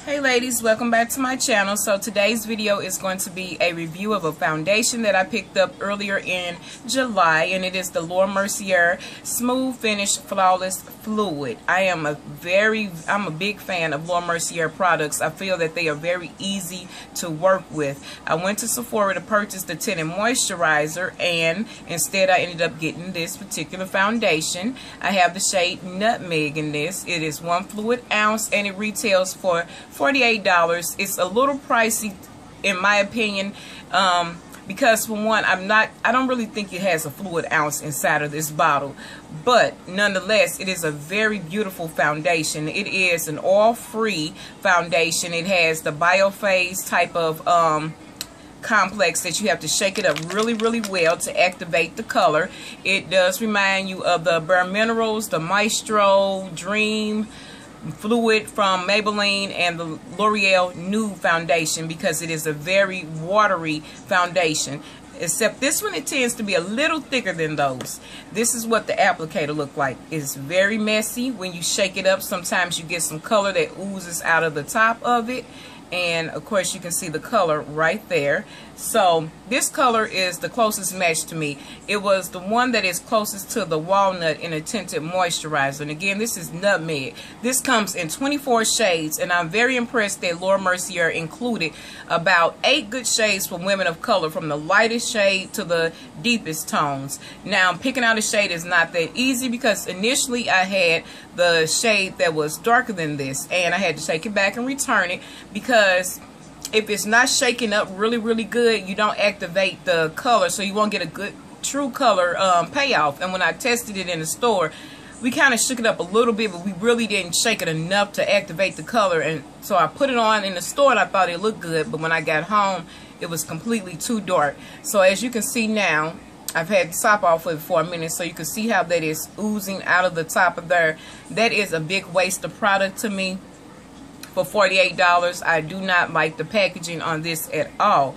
Hey ladies, welcome back to my channel. So today's video is going to be a review of a foundation that I picked up earlier in July, and it is the Mercier Smooth Finish Flawless Fluid. I'm a big fan of Mercier products. I feel that they are very easy to work with. I went to Sephora to purchase the tinted moisturizer, and instead I ended up getting this particular foundation. I have the shade Nutmeg in this. It is 1 fluid ounce and it retails for $48. It's a little pricey in my opinion, because for one, I don't really think it has a fluid ounce inside of this bottle, but nonetheless it is a very beautiful foundation. It is an oil-free foundation. It has the biophase type of complex that you have to shake it up really well to activate the color. It does remind you of the Bare Minerals, the Maestro Dream Fluid from Maybelline, and the L'Oreal Nude foundation, because it is a very watery foundation. Except this one, it tends to be a little thicker than those. This is what the applicator look like. It's very messy. When you shake it up, sometimes you get some color that oozes out of the top of it. And of course you can see the color right there. So this color is the closest match to me. It was the one that is closest to the walnut in a tinted moisturizer. And again, this is Nutmeg. This comes in 24 shades, and I'm very impressed that Mercier included about 8 good shades for women of color, from the lightest shade to the deepest tones. Now, picking out a shade is not that easy, because initially I had the shade that was darker than this, and I had to take it back and return it, because if it's not shaking up really good, you don't activate the color, so you won't get a good true color payoff. And when I tested it in the store, we kind of shook it up a little bit, but we really didn't shake it enough to activate the color. And so I put it on in the store and I thought it looked good, but when I got home it was completely too dark. So as you can see now, I've had the top off of it for a minute, so you can see how that is oozing out of the top of there. That is a big waste of product to me. For $48, I do not like the packaging on this at all.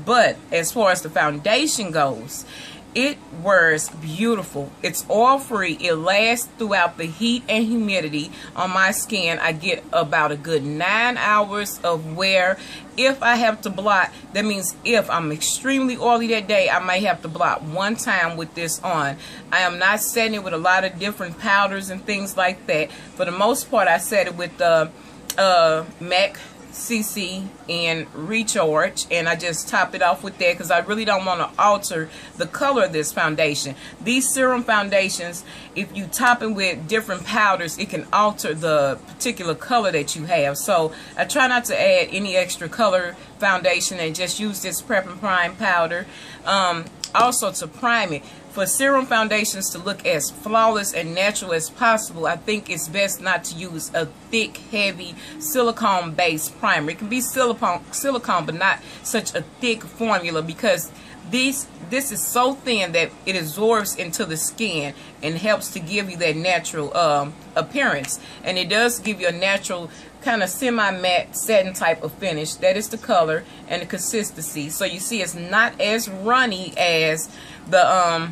But as far as the foundation goes, it wears beautiful. It's oil free. It lasts throughout the heat and humidity on my skin. I get about a good 9 hours of wear. If I have to blot, that means if I'm extremely oily that day, I might have to blot one time with this on. I am not setting it with a lot of different powders and things like that. For the most part, I set it with the MAC CC and Recharge, and I just topped it off with that because I really don't want to alter the color of this foundation. These serum foundations, if you top it with different powders, it can alter the particular color that you have. So I try not to add any extra color foundation and just use this Prep and Prime powder. Also, to prime it, for serum foundations to look as flawless and natural as possible, I think it's best not to use a thick, heavy, silicone-based primer. It can be silicone, but not such a thick formula, because this is so thin that it absorbs into the skin and helps to give you that natural appearance. And it does give you a natural kind of semi-matte satin type of finish. That is the color and the consistency. So you see, it's not as runny as the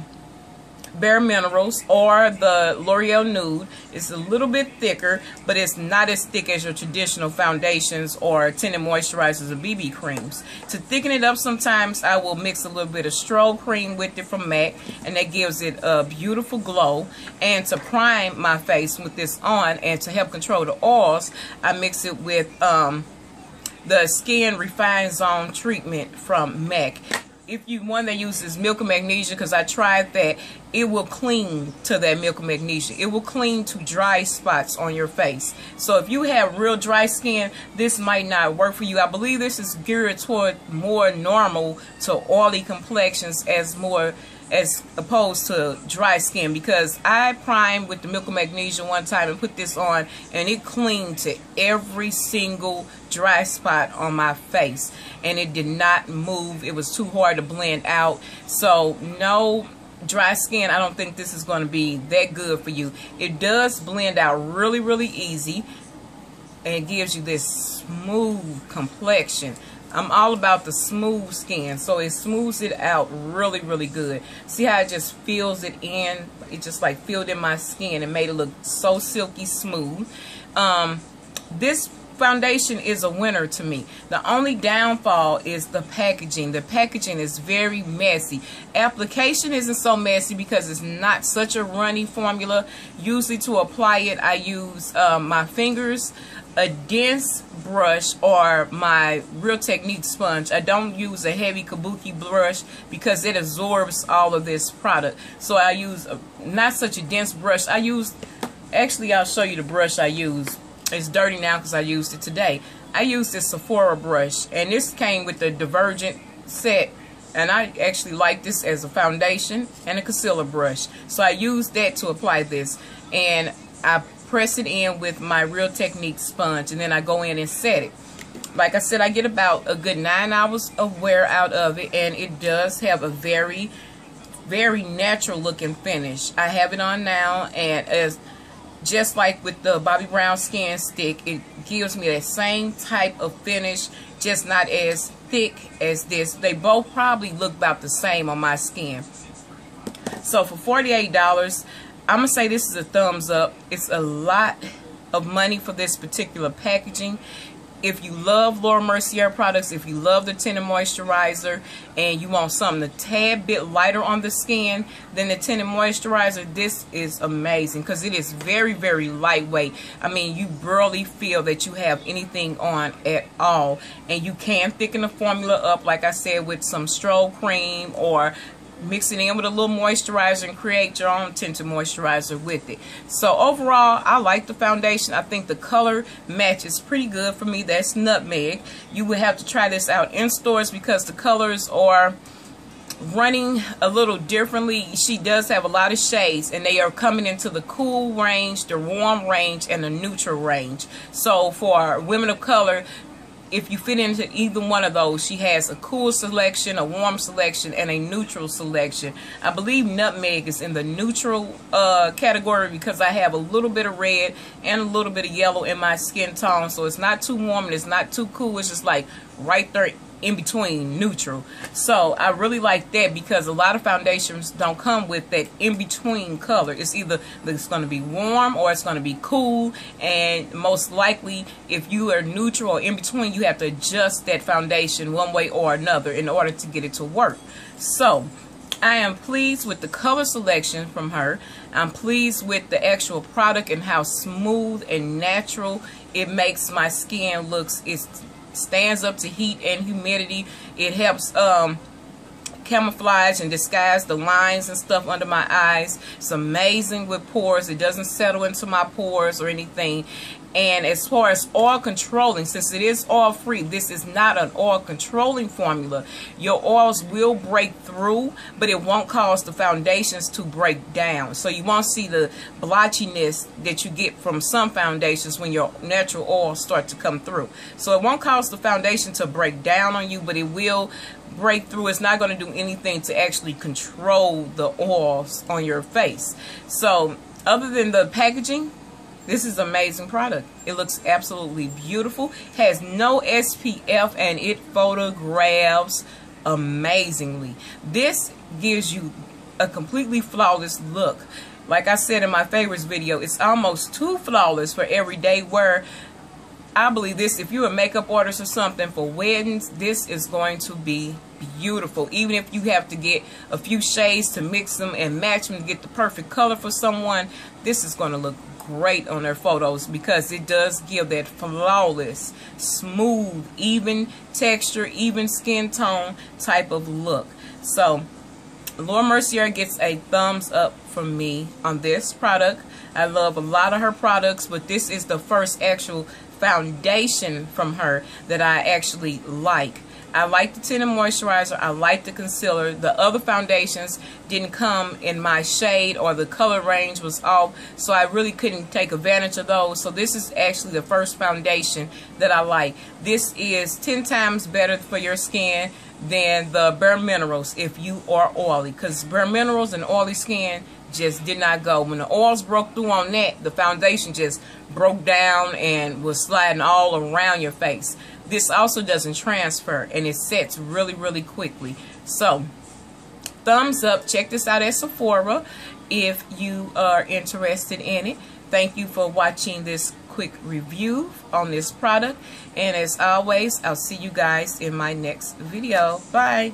Bare Minerals or the L'Oreal Nude. It's a little bit thicker, but it's not as thick as your traditional foundations or tinted moisturizers or BB creams. To thicken it up, sometimes I will mix a little bit of strobe cream with it from MAC, and that gives it a beautiful glow. And to prime my face with this on, and to help control the oils, I mix it with the Skin Refined Zone treatment from MAC. If you one that uses milk and magnesia, because I tried that, it will cling to that milk and magnesia. It will cling to dry spots on your face. So if you have real dry skin, this might not work for you. I believe this is geared toward more normal to oily complexions as opposed to dry skin, because I primed with the milk and magnesia one time and put this on, and it clinged to every single dry spot on my face, and it did not move. It was too hard to blend out. So no dry skin, I don't think this is going to be that good for you. It does blend out really easy, and it gives you this smooth complexion. I'm all about the smooth skin, so it smooths it out really good. See how it just fills it in? It just like filled in my skin and made it look so silky smooth. This foundation is a winner to me. The only downfall is the packaging. The packaging is very messy. Application isn't so messy because it's not such a runny formula. Usually to apply it, I use my fingers, a dense brush, or my Real Technique sponge. I don't use a heavy kabuki brush because it absorbs all of this product. So I use not such a dense brush. I use, actually I'll show you the brush I use. It's dirty now because I used it today. I used this Sephora brush, and this came with the Divergent set, and I actually like this as a foundation and a concealer brush. So I used that to apply this, and I press it in with my Real Technique sponge, and then I go in and set it. Like I said, I get about a good 9 hours of wear out of it, and it does have a very, very natural looking finish. I have it on now, and as just like with the Bobbi Brown Skin Stick, it gives me that same type of finish, just not as thick as this. They both probably look about the same on my skin. So for $48, I'm going to say this is a thumbs up. It's a lot of money for this particular packaging. If you love Laura Mercier products, if you love the tinted moisturizer, and you want something a tad bit lighter on the skin than the tinted moisturizer, this is amazing because it is very, very lightweight. I mean, you barely feel that you have anything on at all. And you can thicken the formula up, like I said, with some strobe cream, or mix it in with a little moisturizer and create your own tinted moisturizer with it. So overall, I like the foundation. I think the color match is pretty good for me. That's Nutmeg. You would have to try this out in stores because the colors are running a little differently. She does have a lot of shades, and they are coming into the cool range, the warm range, and the neutral range. So for women of color, if you fit into either one of those, she has a cool selection, a warm selection, and a neutral selection. I believe Nutmeg is in the neutral category because I have a little bit of red and a little bit of yellow in my skin tone. So it's not too warm and it's not too cool. It's just like right there in between, neutral. So I really like that because a lot of foundations don't come with that in between color. It's either it's going to be warm or it's going to be cool, and most likely if you are neutral or in between, you have to adjust that foundation one way or another in order to get it to work. So I am pleased with the color selection from her. I'm pleased with the actual product and how smooth and natural it makes my skin looks. It stands up to heat and humidity. It helps camouflage and disguise the lines and stuff under my eyes. It's amazing with pores. It doesn't settle into my pores or anything. And as far as oil controlling, since it is oil free, this is not an oil controlling formula. Your oils will break through, but it won't cause the foundations to break down. So you won't see the blotchiness that you get from some foundations when your natural oils start to come through. So it won't cause the foundation to break down on you, but it will break through. It's not going to do anything to actually control the oils on your face. So other than the packaging, this is an amazing product. It looks absolutely beautiful. Has no SPF, and it photographs amazingly. This gives you a completely flawless look. Like I said in my favorites video, it's almost too flawless for everyday wear. I believe this, if you're a makeup artist or something for weddings, this is going to be beautiful. Even if you have to get a few shades to mix them and match them to get the perfect color for someone, this is going to look great on their photos because it does give that flawless, smooth, even texture, even skin tone type of look. So Laura Mercier gets a thumbs up from me on this product. I love a lot of her products, but this is the first actual foundation from her that I actually like. I like the tinted moisturizer. I like the concealer. The other foundations didn't come in my shade, or the color range was off, so I really couldn't take advantage of those. So this is actually the first foundation that I like. This is 10 times better for your skin than the Bare Minerals if you are oily, because Bare Minerals and oily skin just did not go. When the oils broke through on that, the foundation just broke down and was sliding all around your face. This also doesn't transfer, and it sets really, really quickly. So thumbs up. Check this out at Sephora if you are interested in it. Thank you for watching this quick review on this product. And as always, I'll see you guys in my next video. Bye.